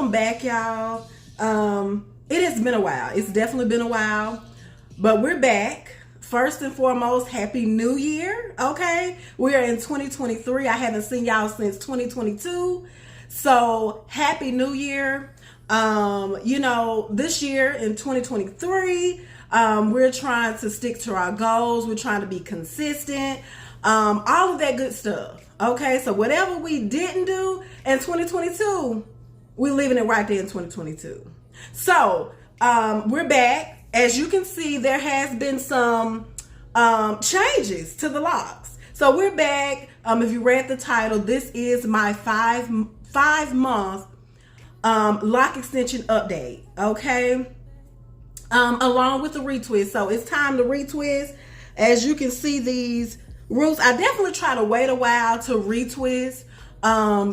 Welcome back, y'all. It has been a while. It's definitely been a while, but we're back. First and foremost, Happy New Year. Okay, we are in 2023. I haven't seen y'all since 2022, so Happy New Year. This year in 2023, we're trying to stick to our goals. We're trying to be consistent. All of that good stuff. Okay, so whatever we didn't do in 2022, we're leaving it right there in 2022. So we're back. As you can see, there has been some changes to the locks. So we're back. If you read the title, this is my five month lock extension update. Okay, along with the retwist. So it's time to retwist. As you can see, these roots, I definitely try to wait a while to retwist,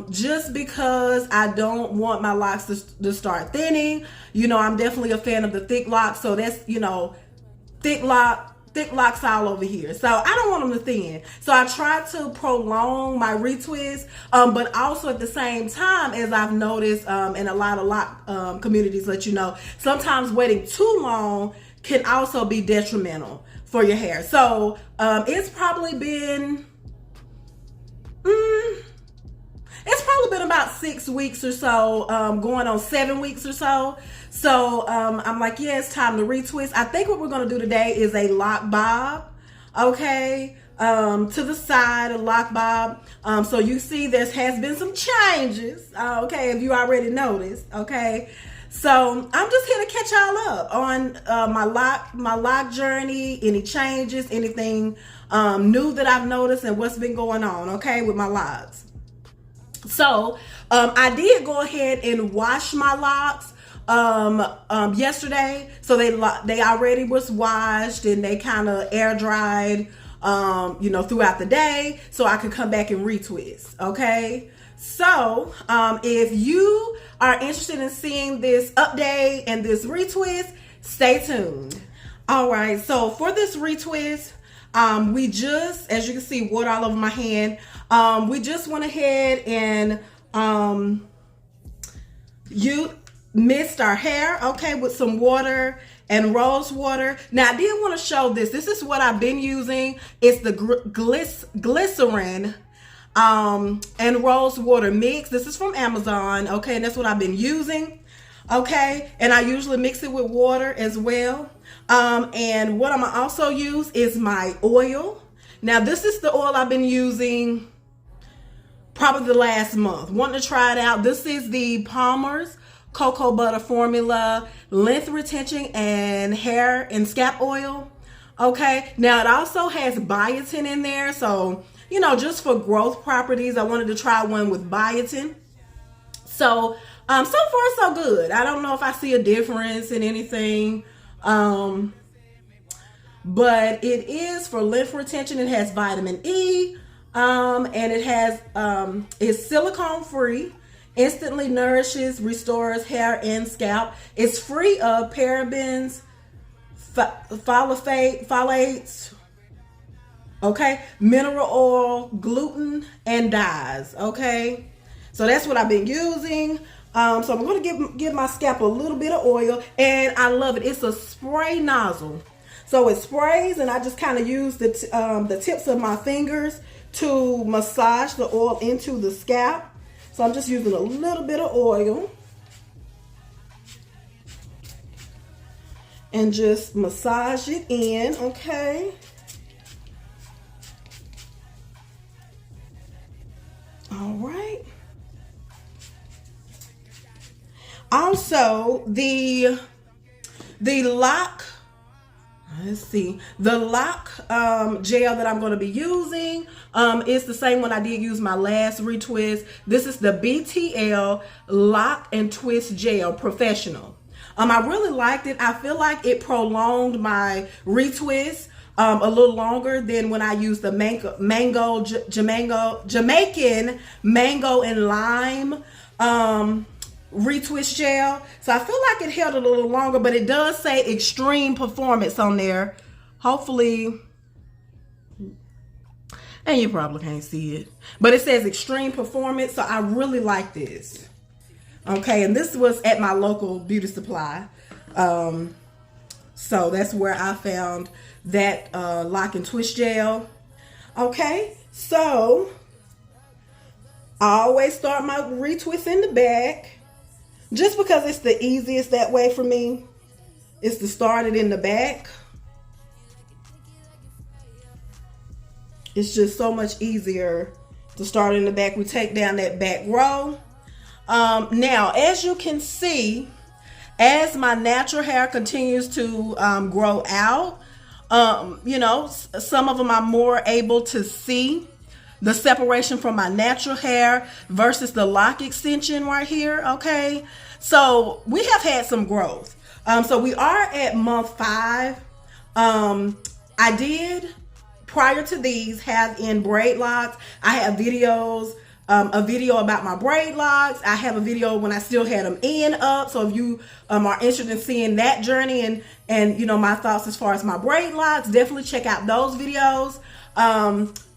just because I don't want my locks to start thinning. I'm definitely a fan of the thick locks, so that's, thick locks all over here. So I don't want them to thin. So I try to prolong my retwist, but also at the same time, as I've noticed in a lot of lock communities, sometimes waiting too long can also be detrimental for your hair. So it's probably been about 6 weeks or so, going on 7 weeks or so. So I'm like, yeah, it's time to retwist. I think what we're going to do today is a lock bob. Okay, to the side, a lock bob. So you see there has been some changes. Okay, if you already noticed. Okay, so I'm just here to catch y'all up on my lock journey, any changes, anything new that I've noticed, and what's been going on, okay, with my locks. So I did go ahead and wash my locks yesterday. So they already was washed, and they kind of air dried throughout the day, so I could come back and retwist. Okay, so if you are interested in seeing this update and this retwist, stay tuned. All right, so for this retwist, we just, as you can see, water all over my hand. We just went ahead and you mist our hair, okay, with some water and rose water. Now I did want to show this. This is what I've been using. It's the glycerin and rose water mix. This is from Amazon, okay, and that's what I've been using. Okay, and I usually mix it with water as well. And what I'm gonna also use is my oil. Now this is the oil I've been using probably the last month. Wanting to try it out. This is the Palmer's Cocoa Butter Formula Length Retention and Hair and Scalp Oil. Okay, now it also has biotin in there, so just for growth properties, I wanted to try one with biotin. So so far so good. I don't know if I see a difference in anything, but it is for length retention. It has vitamin E, and it has it's silicone free, instantly nourishes, restores hair and scalp. It's free of parabens, phthalates, okay, mineral oil, gluten, and dyes. Okay, so that's what I've been using. So I'm going to give my scalp a little bit of oil, and I love it. It's a spray nozzle, so it sprays, and I just kind of use the tips of my fingers to massage the oil into the scalp. So I'm just using a little bit of oil and just massage it in, okay? All right. Also, the lock, let's see, the lock gel that I'm going to be using is the same one I did use my last retwist. This is the BTL Lock and Twist Gel Professional. I really liked it. I feel like it prolonged my retwist a little longer than when I used the Jamaican mango and lime retwist gel. So I feel like it held a little longer, but it does say extreme performance on there. Hopefully, and you probably can't see it, but it says extreme performance. So I really like this. Okay, and this was at my local beauty supply. So that's where I found that lock and twist gel. Okay, so I always start my retwist in the back, just because it's the easiest that way for me, is to start it in the back. It's just so much easier to start in the back. We take down that back row. Now, as you can see, as my natural hair continues to grow out, you know, some of them I'm more able to see the separation from my natural hair versus the lock extension right here. Okay, so we have had some growth. So we are at month 5. I did, prior to these, have in braid locks. I have videos, a video about my braid locks. I have a video when I still had them in up. So if you are interested in seeing that journey and you know, my thoughts as far as my braid locks, definitely check out those videos.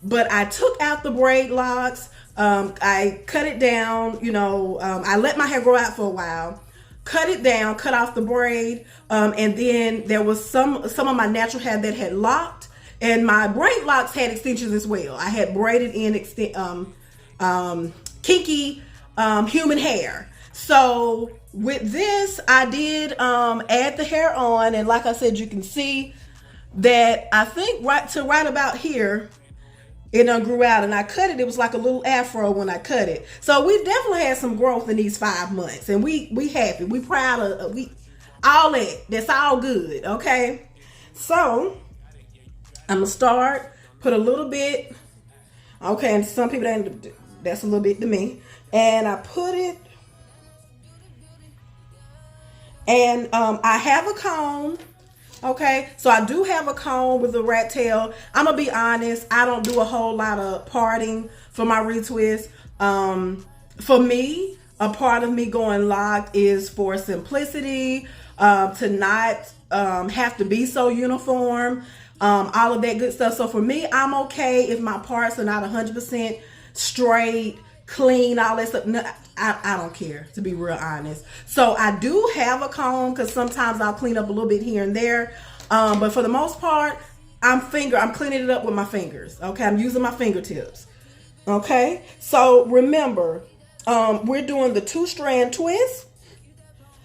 But I took out the braid locks. I cut it down, you know, I let my hair grow out for a while, cut it down, cut off the braid. And then there was some of my natural hair that had locked, and my braid locks had extensions as well. I had braided in kinky human hair. So with this, I did add the hair on, and like I said, you can see that I think right about here it done grew out, and I cut it. It was like a little afro when I cut it. So we've definitely had some growth in these 5 months, and we happy. We proud of all that. That's all good. Okay, so I'm gonna start, put a little bit. Okay, and some people that's a little bit to me, and I put it, and I have a comb. Okay, so I do have a comb with a rat tail. I'm gonna be honest, I don't do a whole lot of parting for my retwist. For me, a part of me going locked is for simplicity, to not have to be so uniform, all of that good stuff. So for me, I'm okay if my parts are not 100% straight, clean, all that stuff. No, I don't care, to be real honest. So I do have a comb, because sometimes I'll clean up a little bit here and there. But for the most part, I'm cleaning it up with my fingers. Okay, I'm using my fingertips. Okay, so remember, we're doing the 2-strand twist.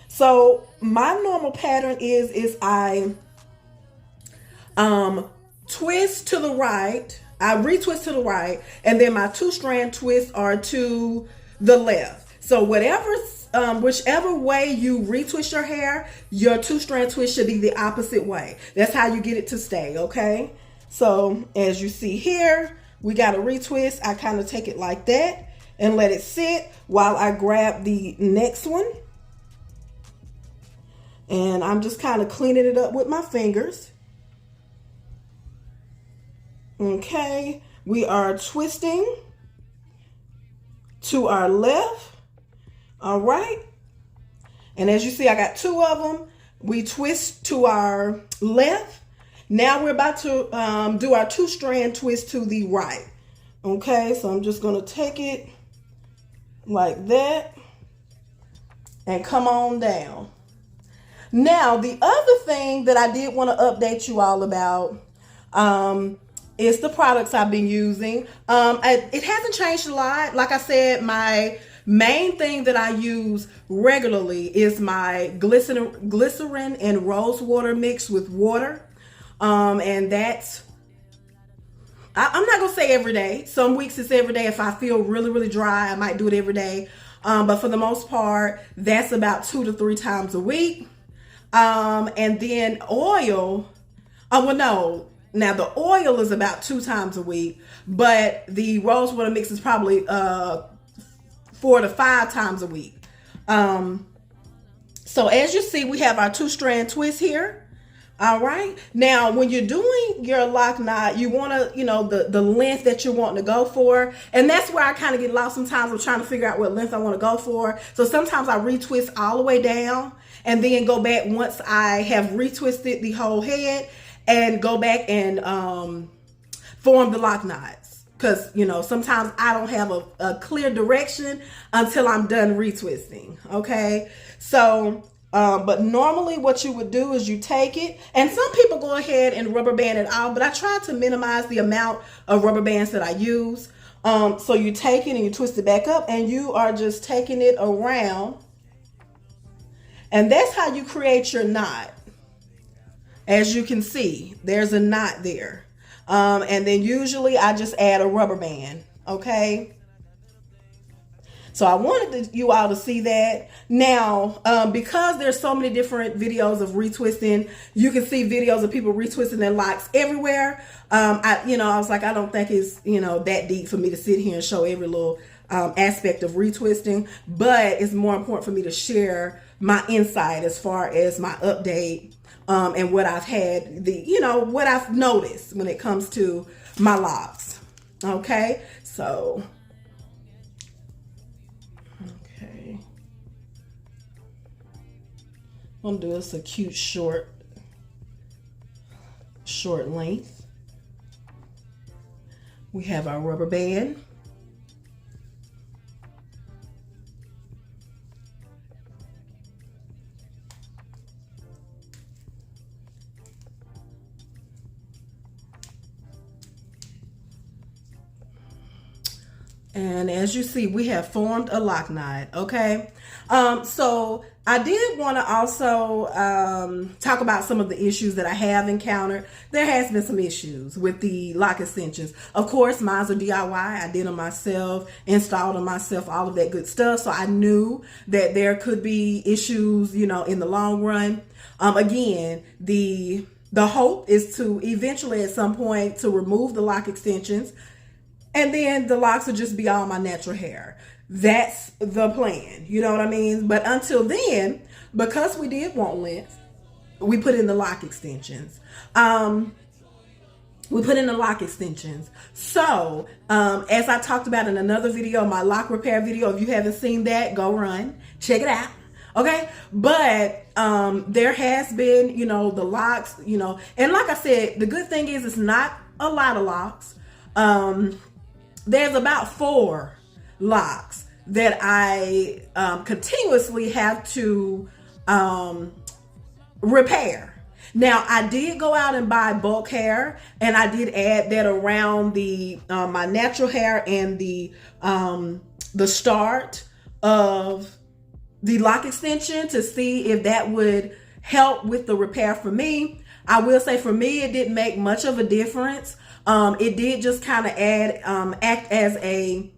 So my normal pattern is I twist to the right, I retwist to the right, and then my 2-strand twists are to the left. So whichever way you retwist your hair, your 2-strand twist should be the opposite way. That's how you get it to stay. Okay, so as you see here, we got a retwist. I kind of take it like that and let it sit while I grab the next one, and I'm just kind of cleaning it up with my fingers. Okay, we are twisting to our left. All right, and as you see, I got 2 of them. We twist to our left. Now we're about to do our 2-strand twist to the right. Okay, so I'm just gonna take it like that and come on down. Now, the other thing that I did want to update you all about is the products I've been using. It hasn't changed a lot. Like I said, my main thing that I use regularly is my glycerin and rose water mixed with water. And that's, I'm not gonna say every day. Some weeks it's every day. If I feel really, really dry, I might do it every day. But for the most part, that's about 2 to 3 times a week. And then oil, well, no, now the oil is about 2 times a week, but the rose water mix is probably 4 to 5 times a week. So as you see, we have our 2-strand twist here. All right. Now, when you're doing your lock knot, you want to, you know, the length that you're wanting to go for. And that's where I kind of get lost sometimes. I'm trying to figure out what length I want to go for. So sometimes I retwist all the way down and then go back once I have retwisted the whole head and go back and form the lock knots. because, you know, sometimes I don't have a clear direction until I'm done retwisting. Okay. So, but normally what you would do is you take it, and some people go ahead and rubber band it out, but I try to minimize the amount of rubber bands that I use. So you take it and you twist it back up, and you are just taking it around. And that's how you create your knot. As you can see, there's a knot there. And then usually I just add a rubber band. Okay. So I wanted you all to see that. Now, because there's so many different videos of retwisting, you can see videos of people retwisting their locks everywhere. I was like, I don't think it's, that deep for me to sit here and show every little aspect of retwisting, but it's more important for me to share my insight as far as my update, and what I've had, what I've noticed when it comes to my locks. Okay. So, okay. I'm gonna do this a cute short length. We have our rubber band. And as you see, we have formed a lock knot. Okay. So I did want to also talk about some of the issues that I have encountered. There has been some issues with the lock extensions. Of course, mine are DIY. I did them myself, installed them myself, all of that good stuff. So I knew that there could be issues, in the long run. Again, the hope is to eventually at some point to remove the lock extensions, and then the locks will just be all my natural hair. That's the plan. You know what I mean? But until then, because we did want length, we put in the lock extensions. So, as I talked about in another video, my lock repair video, if you haven't seen that, go run, check it out. Okay. But, there has been, the locks, and like I said, the good thing is it's not a lot of locks. There's about 4 locks that I continuously have to repair. Now, I did go out and buy bulk hair, and I did add that around the my natural hair and the start of the lock extension to see if that would help with the repair for me. I will say for me, it didn't make much of a difference. It did just kind of act as a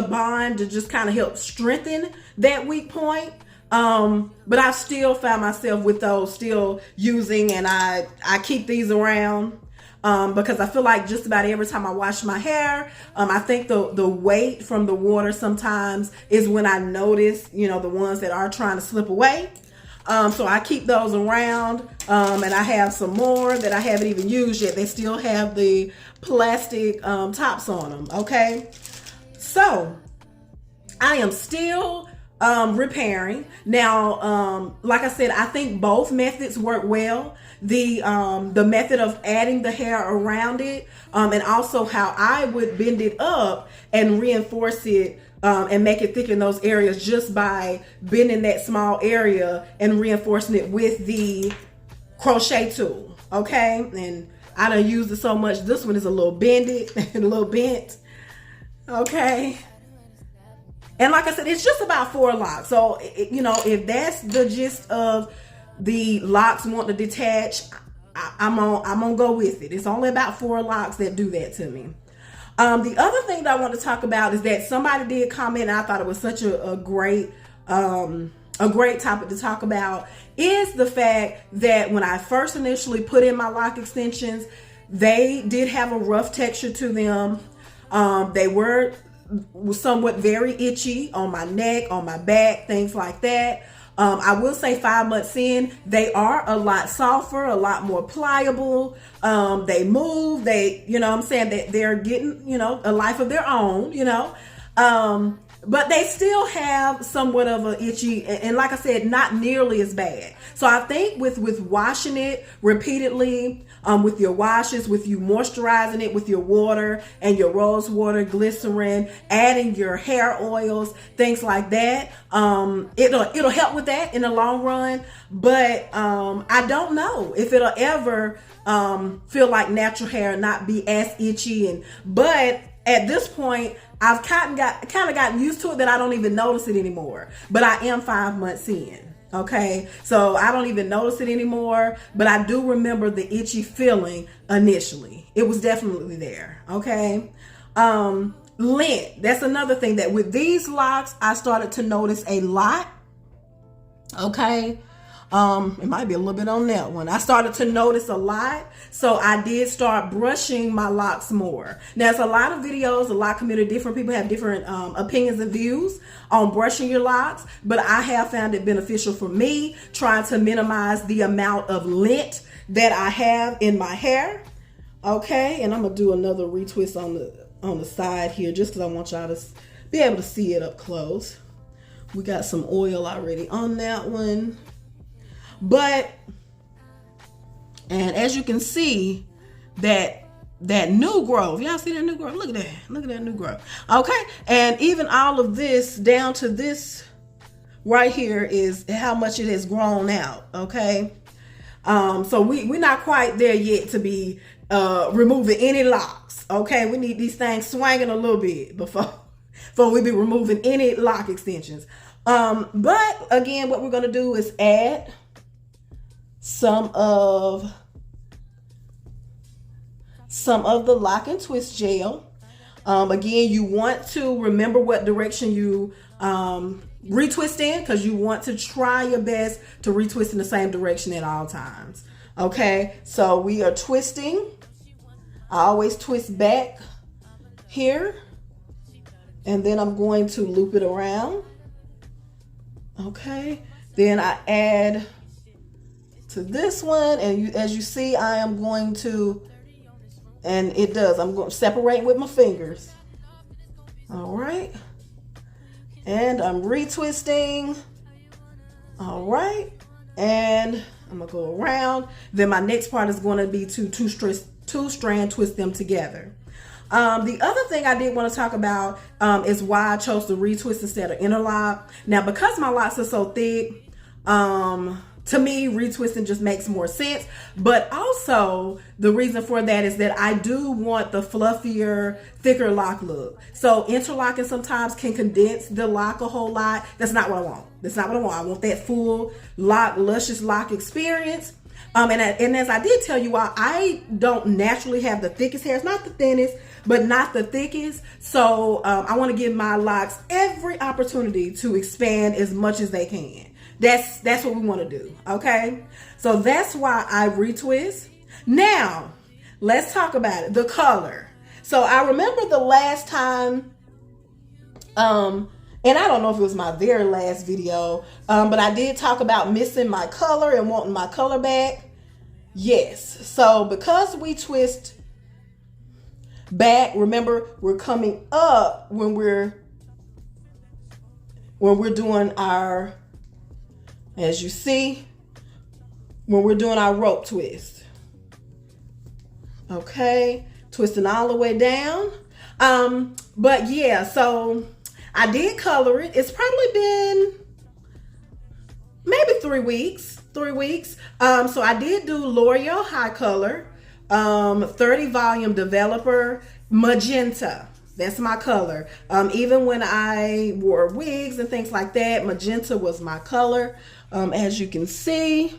bond to just kind of help strengthen that weak point. But I still found myself with those still using, and I keep these around, because I feel like just about every time I wash my hair, I think the weight from the water sometimes is when I notice, the ones that are trying to slip away. So I keep those around, and I have some more that I haven't even used yet. They still have the plastic tops on them. Okay. So I am still repairing. Now, like I said, I think both methods work well. The method of adding the hair around it, and also how I would bend it up and reinforce it, and make it thick in those areas just by bending that small area and reinforcing it with the crochet tool. Okay. And I don't use it so much. This one is a little bended and a little bent. Okay. And like I said, it's just about 4 locks. So, if that's the gist of the locks want to detach, I'm gonna go with it. It's only about 4 locks that do that to me. The other thing that I want to talk about is that somebody did comment, and I thought it was such a great topic to talk about, is the fact that when I first initially put in my lock extensions, they did have a rough texture to them. They were somewhat very itchy on my neck, on my back, things like that. I will say 5 months in, they are a lot softer, a lot more pliable. They move, they're getting, a life of their own, but they still have somewhat of a itchy, and like I said, not nearly as bad. So I think with washing it repeatedly, with your washes, with you moisturizing it with your water and your rose water, glycerin, adding your hair oils, things like that, it'll help with that in the long run. But I don't know if it'll ever feel like natural hair and not be as itchy. But at this point, I've kind of gotten used to it that I don't even notice it anymore. But I am 5 months in. Okay, so I don't even notice it anymore, but I do remember the itchy feeling initially. It was definitely there. Okay. Lint. That's another thing that with these locks, I started to notice a lot. Okay. It might be a little bit on that one. I started to notice a lot. So I did start brushing my locks more. Now, there's a lot of videos, a lot of community, different people have different opinions and views on brushing your locks. But I have found it beneficial for me, trying to minimize the amount of lint that I have in my hair. Okay, and I'm going to do another retwist on the side here just because I want y'all to be able to see it up close. We got some oil already on that one. But, and as you can see, that new growth, y'all see that new growth? Look at that. Look at that new growth. Okay. And even all of this down to this right here is how much it has grown out. Okay. So we're not quite there yet to be removing any locks. Okay. We need these things swinging a little bit before we be removing any lock extensions. But again, what we're going to do is add some of the lock and twist gel. Again, you want to remember what direction you retwist in, because you want to try your best to retwist in the same direction at all times. Okay, so we are twisting. I always twist back here, and then I'm going to loop it around. Okay, then I add to this one, and as you see, I am going to, and it does, I'm going to separate with my fingers. All right, and I'm retwisting. All right, and I'm gonna go around. Then my next part is going to be to two strand twist them together. The other thing I did want to talk about is why I chose to retwist instead of interlock. Now, because my locks are so thick, to me, retwisting just makes more sense. But also, the reason for that is that I do want the fluffier, thicker lock look. So interlocking sometimes can condense the lock a whole lot. That's not what I want. That's not what I want. I want that full lock, luscious lock experience. And as I did tell you all, I don't naturally have the thickest hair. It's not the thinnest, but not the thickest. So I want to give my locks every opportunity to expand as much as they can. That's what we want to do. Okay. So that's why I retwist. Now, let's talk about it. The color. So I remember the last time, and I don't know if it was my very last video, but I did talk about missing my color and wanting my color back. Yes. So because we twist back, remember we're coming up when we're doing our, as you see, when we're doing our rope twist. Okay, twisting all the way down. But yeah, so I did color it. It's probably been maybe 3 weeks. So I did do L'Oreal High Color, 30 volume developer, magenta. That's my color. Even when I wore wigs and things like that, magenta was my color, as you can see.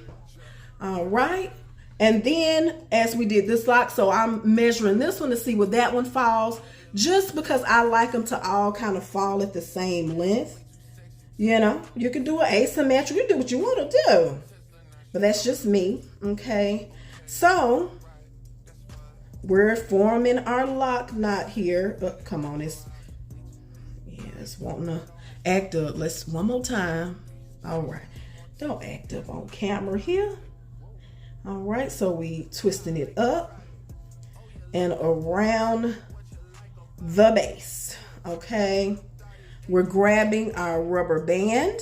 All right. And then as we did this lock, so I'm measuring this one to see where that one falls, just because I like them to all kind of fall at the same length. You know, you can do an asymmetric, you do what you want to do, but that's just me. Okay. So we're forming our lock knot here. Oh, come on, it's wanting to act up. Let's one more time. All right, don't act up on camera here. All right, so we twisting it up and around the base. Okay, we're grabbing our rubber band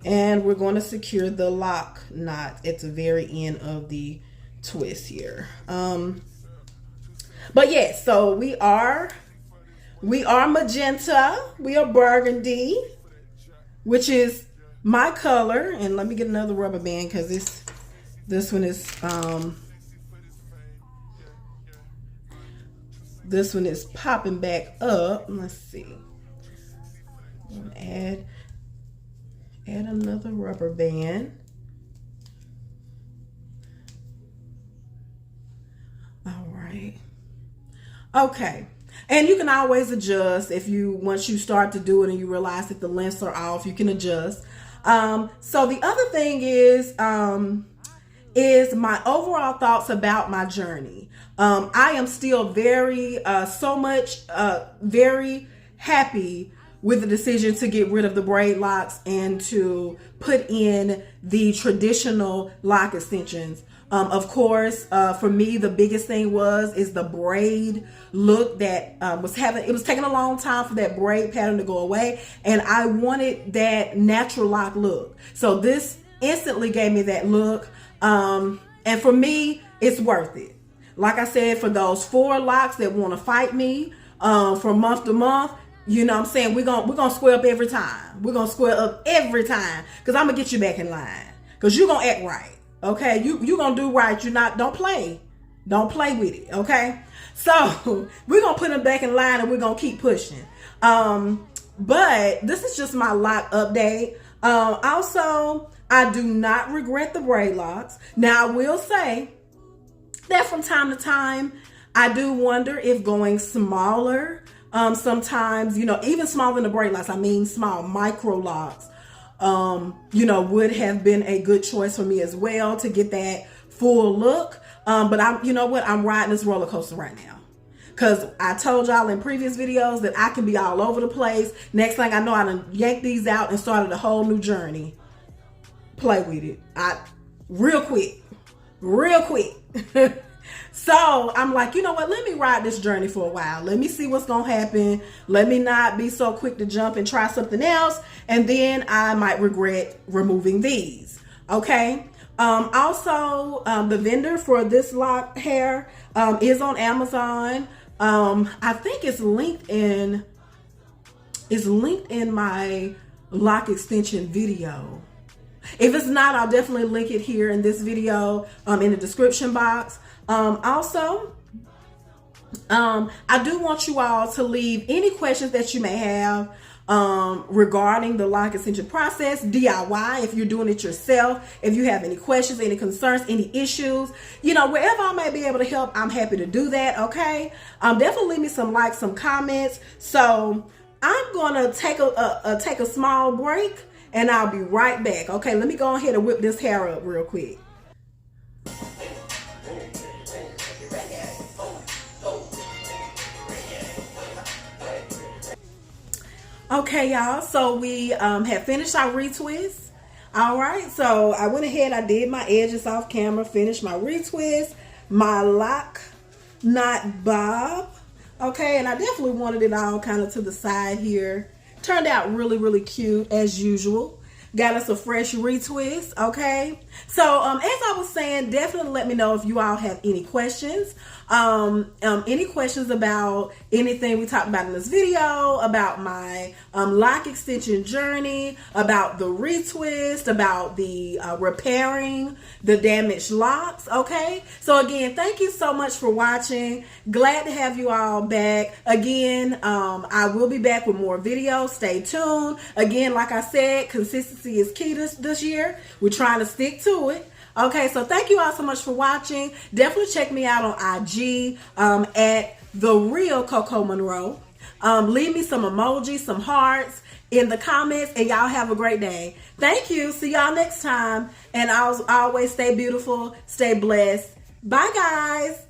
and we're going to secure the lock knot at the very end of the twist here. But yes, so we are magenta, we are burgundy, which is my color. And let me get another rubber band because this one is popping back up. Let's see. Add another rubber band. All right. Okay. And you can always adjust once you start to do it and you realize that the lengths are off, you can adjust. So the other thing is my overall thoughts about my journey. I am still very happy with the decision to get rid of the braid locks and to put in the traditional lock extensions. Of course, for me, the biggest thing is the braid look that it was taking a long time for that braid pattern to go away. And I wanted that natural lock look. So this instantly gave me that look. And for me, it's worth it. Like I said, for those 4 locks that want to fight me, from month to month, you know what I'm saying? We're gonna square up every time. We're gonna square up every time. Cause I'm gonna get you back in line. Cause you're gonna act right. Okay, you gonna do right. Don't play with it. Okay, so we're gonna put them back in line and we're gonna keep pushing. But this is just my lock update. Also, I do not regret the braid locks. Now I will say that from time to time I do wonder if going smaller, sometimes, even smaller than the braid locks, I mean small micro locks, would have been a good choice for me as well to get that full look. But I'm riding this roller coaster right now. Cause I told y'all in previous videos that I can be all over the place. Next thing I know, I done yanked these out and started a whole new journey. Play with it. Real quick. So I'm like, you know what? Let me ride this journey for a while. Let me see what's going to happen. Let me not be so quick to jump and try something else. And then I might regret removing these. Okay. Also, the vendor for this lock hair, is on Amazon. I think it's linked in my lock extension video. If it's not, I'll definitely link it here in this video, in the description box. Also, I do want you all to leave any questions that you may have regarding the lock extension process, DIY, if you're doing it yourself, if you have any questions, any concerns, any issues, wherever I may be able to help, I'm happy to do that. Okay. Definitely leave me some likes, some comments. So I'm going to take a small break and I'll be right back. Okay. Let me go ahead and whip this hair up real quick. Okay, y'all, so we have finished our retwist. All right, so I went ahead, I did my edges off camera, finished my retwist, my lock knot bob. Okay, and I definitely wanted it all kind of to the side here. Turned out really, really cute as usual. Got us a fresh retwist. Okay, so as I was saying, definitely let me know if you all have any questions. Any questions about anything we talked about in this video, about my lock extension journey, about the retwist, about the repairing the damaged locks. Okay, so again, thank you so much for watching. Glad to have you all back again. I will be back with more videos. Stay tuned. Again, like I said, consistency is key this year. We're trying to stick to it. Okay, so thank you all so much for watching. Definitely check me out on IG at The Real Coco Monroe. Leave me some emojis, some hearts in the comments, and y'all have a great day. Thank you. See y'all next time. And I'll always stay beautiful, stay blessed. Bye, guys.